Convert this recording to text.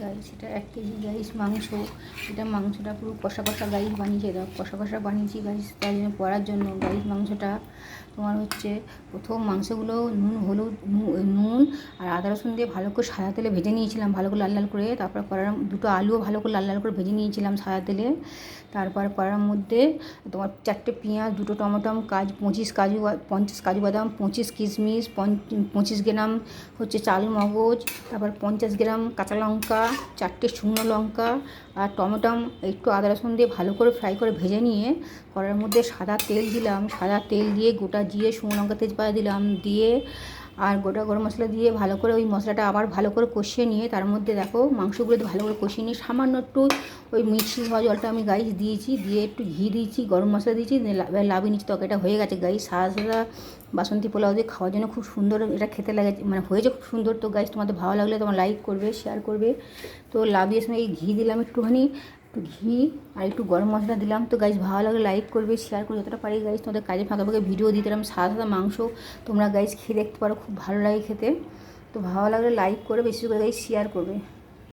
Guys এটা 1 KG guys মাংস। এটা মাংসটা পুরো কষা কষা গাইস বানিয়েছে, দাও কষা কষা বানিয়েছি গাইস। তাই জন্য করার জন্য গাইস মাংসটা তোমার হচ্ছে প্রথম মাংসগুলো নুন হলুদ নুন আর আদা রসুন দিয়ে ভালো করে সাদা তেলে ভেজে নিয়েছিলাম, ভালো করে লাল লাল করে। তারপর কড়ার দুটো আলুও ভালো করে লাল লাল করে ভেজে নিয়েছিলাম সাদা তেলে। তারপর কড়ার মধ্যে তোমার 4টে পেঁয়াজ, 2টো টমেটো, 50 কাজু বাদাম, 25 কিশমিশ, 25 গ্রাম হচ্ছে চাল মগজ, তারপর 50 গ্রাম কাঁচা লঙ্কা, 4টে শুকনো লঙ্কা আর টমেটো একটু আদা রসুন দিয়ে ভালো করে ফ্রাই করে ভেজে নিয়ে কড়ার মধ্যে সাদা তেল দিলাম। সাদা তেল দিয়ে গোটা জিরে, শুকনো লঙ্কা, তেজপাতা দিলাম, দিয়ে আর গোটা গরম মশলা দিয়ে ভালো করে ওই মশলাটা আবার ভালো করে কষিয়ে নিয়ে তার মধ্যে দেখো মাংসগুলো ভালো করে কষিয়ে নিয়ে সামান্য একটু ওই মিক্সি হওয়া জলটা আমি গাইস দিয়েছি, দিয়ে একটু ঘি দিয়েছি, গরম মশলা দিয়েছি, লাভিয়ে নিচ্ছি। তরকারিটা হয়ে গেছে গাইস। সাদা সাদা বাসন্তী পোলাও দিয়ে খাওয়ার জন্য খুব সুন্দর এটা খেতে লাগে, মানে হয়েছে খুব সুন্দর। তো গাইস তোমাদের ভালো লাগলে তোমার লাইক করবে, শেয়ার করবে। তো লাভিয়ে সময় এই ঘি দিলাম একটুখানি, একটু ঘি আর একটু গরম মশলা দিলাম। তো গাইস ভালো লাগলে লাইক করবে, শেয়ার করবে যতটা পারি গাইস। তোমাদের কাজে ফাঁকা ফাঁকা ভিডিও দিতে এরকম সাদা সাদা মাংস তোমরা গাইস খেয়ে দেখতে পারো, খুব ভালো লাগে খেতে। তো ভালো লাগলে লাইক করে বেশি করে গাইস শেয়ার করবে।